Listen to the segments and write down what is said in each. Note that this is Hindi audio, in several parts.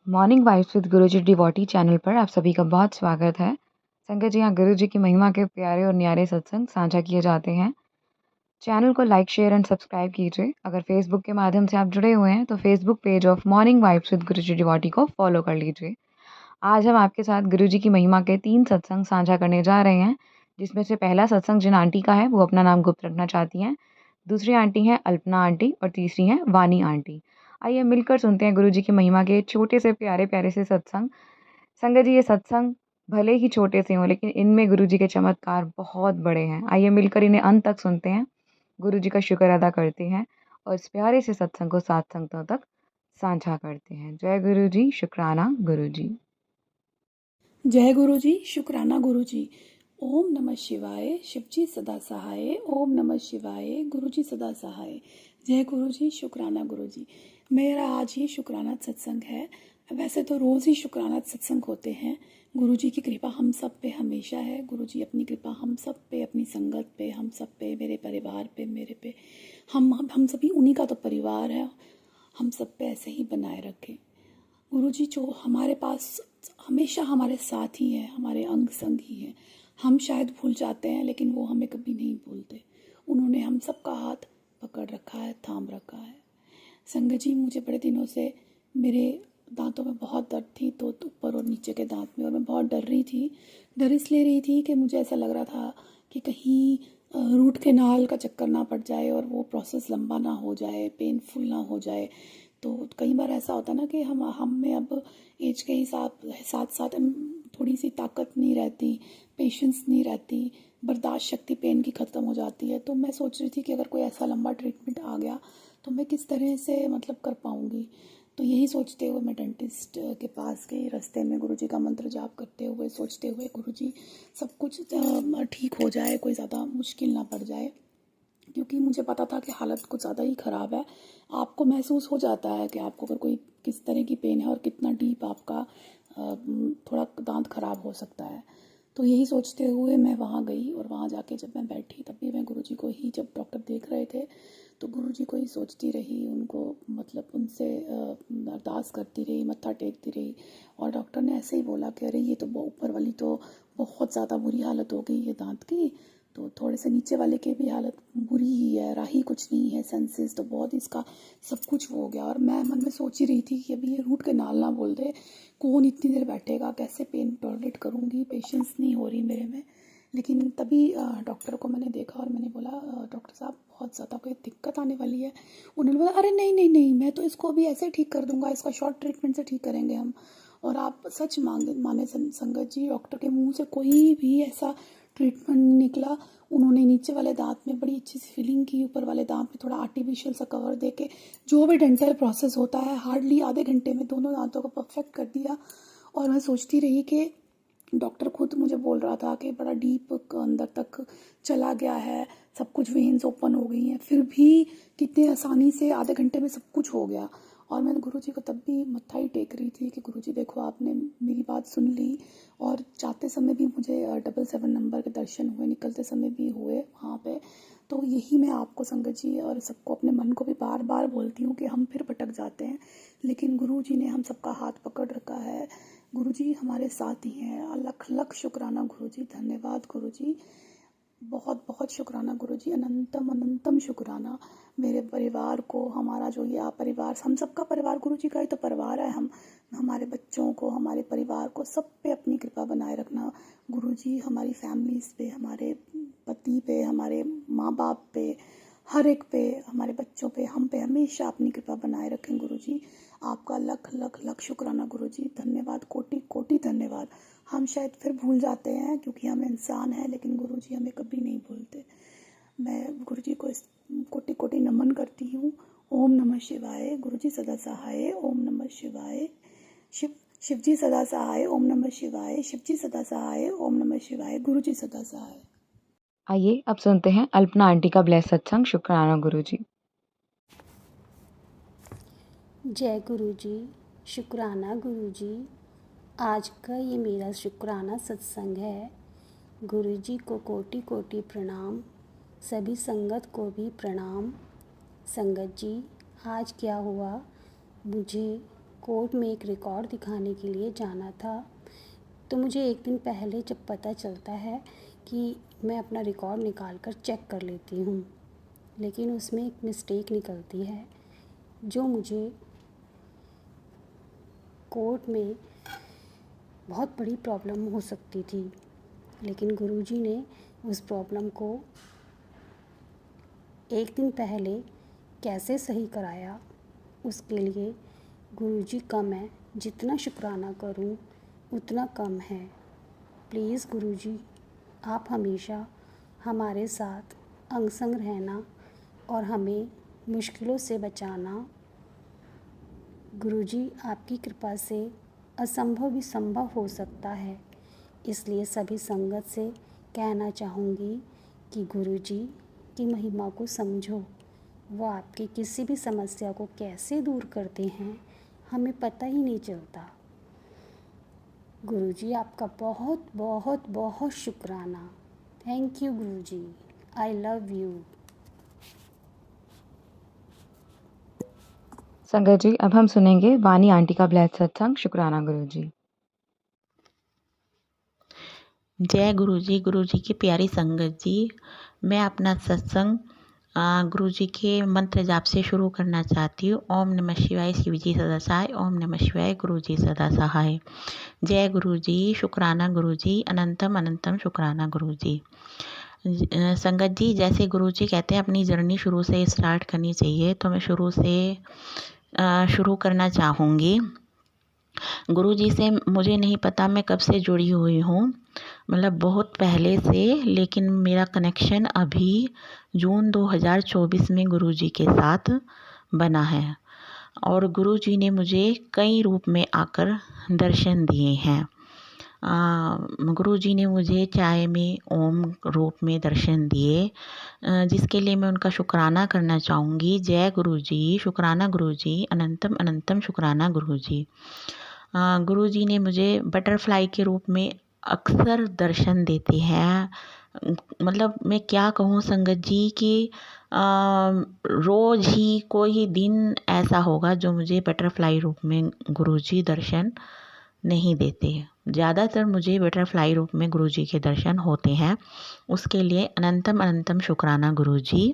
Morning vibes with Guruji devotee channel पर आप सभी का बहुत स्वागत है। संगत जी, यहाँ गुरुजी की महिमा के प्यारे और न्यारे सत्संग साझा किए जाते हैं। चैनल को लाइक, शेयर एंड सब्सक्राइब कीजिए। अगर फेसबुक के माध्यम से आप जुड़े हुए हैं तो Facebook page of morning vibes with Guruji devotee को फॉलो कर लीजिए। आज हम आपके साथ गुरुजी की महिमा के 3 सत्संग साझा करने जा रहे हैं, जिसमें से पहला सत्संग जिन आंटी का है वो अपना नाम गुप्त रखना चाहती हैं। दूसरी आंटी हैं अल्पना आंटी और तीसरी हैं वानी आंटी। आइए मिलकर सुनते हैं गुरुजी की महिमा के छोटे से प्यारे से सत्संग। संगत जी, ये सत्संग भले ही छोटे से हों लेकिन इनमें गुरुजी के चमत्कार बहुत बड़े हैं। आइए मिलकर इन्हें अंत तक सुनते हैं, गुरुजी का शुक्र अदा करते हैं और इस प्यारे से सत्संग को सात संगतों तक साझा करते हैं। जय गुरुजी, शुक्राना गुरुजी। जय गुरु जी, शुक्राना गुरु जी। ओम नमः शिवाय, शिवजी सदा सहाय। ओम नमः शिवाय, गुरु जी सदा सहाय। जय गुरु जी, शुक्राना गुरु जी। मेरा आज ही शुक्राना सत्संग है। वैसे तो रोज़ ही शुक्राना सत्संग होते हैं। गुरु जी की कृपा हम सब पे हमेशा है। गुरु जी अपनी कृपा हम सब पे, अपनी संगत पे, हम सब पे, मेरे परिवार पे, मेरे पे, हम सभी उन्हीं का तो परिवार है। हम सब पे ऐसे ही बनाए रखें। गुरुजी जो हमारे पास हमेशा हमारे साथ ही हैं, हमारे अंग संग ही हैं। हम शायद भूल जाते हैं लेकिन वो हमें कभी नहीं भूलते। उन्होंने हम सबका हाथ पकड़ रखा है, थाम रखा है। संगत जी, मुझे बड़े दिनों से मेरे दांतों में बहुत दर्द थी, तो ऊपर और नीचे के दांत में, और मैं बहुत डर रही थी। डर इसलिए रही थी कि मुझे ऐसा लग रहा था कि कहीं रूट कैनाल का चक्कर ना पड़ जाए और वो प्रोसेस लंबा ना हो जाए, पेनफुल ना हो जाए। तो कई बार ऐसा होता है ना कि हम में अब एज के हिसाब साथ साथ थोड़ी सी ताकत नहीं रहती, पेशेंस नहीं रहती, बर्दाश्त शक्ति पेन की ख़त्म हो जाती है। तो मैं सोच रही थी कि अगर कोई ऐसा लंबा ट्रीटमेंट आ गया तो मैं किस तरह से मतलब कर पाऊँगी। तो यही सोचते हुए मैं डेंटिस्ट के पास गई। रास्ते में गुरुजी का मंत्र जाप करते हुए, सोचते हुए, गुरुजी सब कुछ ठीक हो जाए, कोई ज़्यादा मुश्किल ना पड़ जाए, क्योंकि मुझे पता था कि हालत कुछ ज़्यादा ही ख़राब है। आपको महसूस हो जाता है कि आपको अगर कोई किस तरह की पेन है और कितना डीप आपका थोड़ा दांत ख़राब हो सकता है। तो यही सोचते हुए मैं वहाँ गई, और वहाँ जाके जब मैं बैठी तब भी मैं गुरुजी को ही, जब डॉक्टर देख रहे थे तो गुरुजी को ही सोचती रही, उनको मतलब उनसे अरदास करती रही, मत्था टेकती रही। और डॉक्टर ने ऐसे ही बोला कि अरे ये तो ऊपर वाली तो बहुत ज़्यादा बुरी हालत हो गई है दांत की, तो थोड़े से नीचे वाले की भी हालत बुरी ही है, रहा ही कुछ नहीं है, सेंसेस तो बहुत इसका सब कुछ हो गया। और मैं मन में सोच ही रही थी कि अभी ये रूट कैनाल ना बोल दे, कौन इतनी देर बैठेगा, कैसे पेन टॉलरेट करूँगी, पेशेंस नहीं हो रही मेरे में। लेकिन तभी डॉक्टर को मैंने देखा और मैंने बोला, डॉक्टर साहब बहुत ज़्यादा कोई दिक्कत आने वाली है? उन्होंने बोला, अरे नहीं नहीं नहीं, मैं तो इसको अभी ऐसे ठीक कर दूंगा, इसका शॉर्ट ट्रीटमेंट से ठीक करेंगे हम। और आप सच माने संगत जी, डॉक्टर के मुंह से कोई भी ऐसा ट्रीटमेंट नहीं निकला। उन्होंने नीचे वाले दांत में बड़ी अच्छी सी फिलिंग की, ऊपर वाले दांत में थोड़ा आर्टिफिशियल सा कवर देके जो भी डेंटल प्रोसेस होता है हार्डली आधे घंटे में दोनों दांतों को परफेक्ट कर दिया। और मैं सोचती रही कि डॉक्टर खुद मुझे बोल रहा था कि बड़ा डीप अंदर तक चला गया है, सब कुछ वेन्स ओपन हो गई हैं, फिर भी कितने आसानी से आधे घंटे में सब कुछ हो गया। और मैं गुरुजी को तब भी मत्था ही टेक रही थी कि गुरुजी देखो, आपने मेरी बात सुन ली। और जाते समय भी मुझे 777 नंबर के दर्शन हुए, निकलते समय भी हुए वहाँ पे। तो यही मैं आपको संगत जी और सबको, अपने मन को भी बार बार बोलती हूँ कि हम फिर भटक जाते हैं, लेकिन गुरु जी ने हम सबका हाथ पकड़ रखा है। गुरु जी हमारे साथ ही हैं। लख लख शुक्राना गुरु जी, धन्यवाद गुरु जी, बहुत बहुत शुक्राना गुरु जी, अनंतम अनंतम शुक्राना। मेरे परिवार को, हमारा जो ये परिवार, हम सबका परिवार, गुरु जी का ही तो परिवार है। हम हमारे बच्चों को, हमारे परिवार को, सब पे अपनी कृपा बनाए रखना गुरु जी। हमारी फैमिलीज़ पे, हमारे पति पे, हमारे माँ बाप पे, हर एक पे, हमारे बच्चों पे, हम पे हमेशा अपनी कृपा बनाए रखें गुरु जी। आपका लख लख लख शुक्राना गुरु जी, धन्यवाद, कोटि कोटि धन्यवाद। हम शायद फिर भूल जाते हैं क्योंकि हम इंसान हैं, लेकिन गुरु जी हमें कभी नहीं भूलते। मैं गुरु जी को कोटि कोटि नमन करती हूँ। ओम नमः शिवाय, गुरु जी सदा सहाय। ओम नमः शिवाय, शिव जी सदा सहाय। ओम नमः शिवाय, शिव जी सदा सहाय। ओम नमः शिवाय, गुरु जी सदा सहाय। आइए अब सुनते हैं अल्पना आंटी का ब्लेस सत्संग, शुक्राना गुरुजी। जय गुरु जी, शुक्राना गुरु जी। आज का ये मेरा शुक्राना सत्संग है। गुरु जी को कोटि कोटि प्रणाम, सभी संगत को भी प्रणाम। संगत जी, आज क्या हुआ, मुझे कोर्ट में एक रिकॉर्ड दिखाने के लिए जाना था। तो मुझे एक दिन पहले जब पता चलता है कि मैं अपना रिकॉर्ड निकाल कर चेक कर लेती हूँ, लेकिन उसमें एक मिस्टेक निकलती है जो मुझे कोर्ट में बहुत बड़ी प्रॉब्लम हो सकती थी। लेकिन गुरुजी ने उस प्रॉब्लम को एक दिन पहले कैसे सही कराया, उसके लिए गुरुजी का मैं जितना शुक्राना करूं उतना कम है। प्लीज़ गुरुजी, आप हमेशा हमारे साथ अंग संग रहना और हमें मुश्किलों से बचाना। गुरुजी, आपकी कृपा से असंभव भी संभव हो सकता है, इसलिए सभी संगत से कहना चाहूँगी कि गुरुजी की महिमा को समझो। वो आपकी किसी भी समस्या को कैसे दूर करते हैं हमें पता ही नहीं चलता। गुरुजी, आपका बहुत बहुत बहुत शुक्राना। Thank you Guruji, I love you. संगत जी, अब हम सुनेंगे वानी आंटी का ब्लेस सत्संग। शुक्राना गुरु जी। जय गुरु जी की प्यारी संगत जी, मैं अपना सत्संग गुरु जी के मंत्र जाप से शुरू करना चाहती हूँ। ओम नमः शिवाय, शिव जी सदा सहाय। ओम नमः शिवाय, गुरु जी सदा सहाय। जय गुरु जी, शुक्राना गुरु जी, अनंतम अनंतम शुक्राना गुरु जी। संगत जी, जैसे गुरु जी कहते हैं अपनी जर्नी शुरू से स्टार्ट करनी चाहिए, तो मैं शुरू से शुरू करना चाहूँगी। गुरु जी से मुझे नहीं पता मैं कब से जुड़ी हुई हूँ, मतलब बहुत पहले से, लेकिन मेरा कनेक्शन अभी जून 2024 में गुरु जी के साथ बना है। और गुरु जी ने मुझे कई रूप में आकर दर्शन दिए हैं। गुरु जी ने मुझे चाय में ओम रूप में दर्शन दिए, जिसके लिए मैं उनका शुक्राना करना चाहूँगी। जय गुरु जी, शुक्राना गुरु जी, अनंतम अनंतम शुक्राना गुरु जी। गुरु जी ने मुझे बटरफ्लाई के रूप में अक्सर दर्शन देते हैं। मतलब मैं क्या कहूँ संगत जी कि रोज़ ही कोई दिन ऐसा होगा जो मुझे बटरफ्लाई रूप में गुरु जी दर्शन नहीं देते। ज़्यादातर मुझे बटरफ्लाई रूप में गुरु जी के दर्शन होते हैं, उसके लिए अनंतम अनंतम शुक्राना गुरु जी।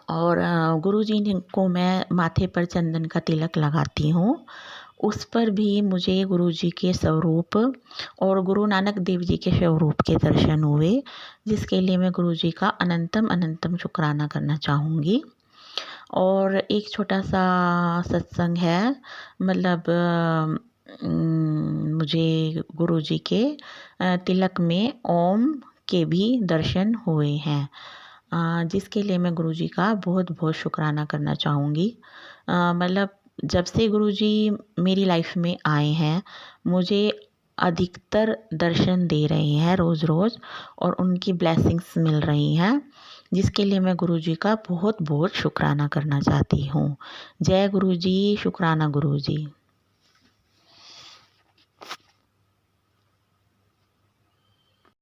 और गुरु जी को मैं माथे पर चंदन का तिलक लगाती हूँ, उस पर भी मुझे गुरु जी के स्वरूप और गुरु नानक देव जी के स्वरूप के दर्शन हुए, जिसके लिए मैं गुरु जी का अनंतम अनंतम शुक्राना करना चाहूँगी। और एक छोटा सा सत्संग है, मतलब मुझे गुरु जी के तिलक में ओम के भी दर्शन हुए हैं, जिसके लिए मैं गुरु जी का बहुत बहुत शुक्राना करना चाहूँगी। मतलब जब से गुरु जी मेरी लाइफ में आए हैं, मुझे अधिकतर दर्शन दे रहे हैं रोज़ रोज़, और उनकी ब्लेसिंग्स मिल रही हैं, जिसके लिए मैं गुरु जी का बहुत बहुत शुक्राना करना चाहती हूँ। जय गुरु जी, शुक्राना गुरु जी।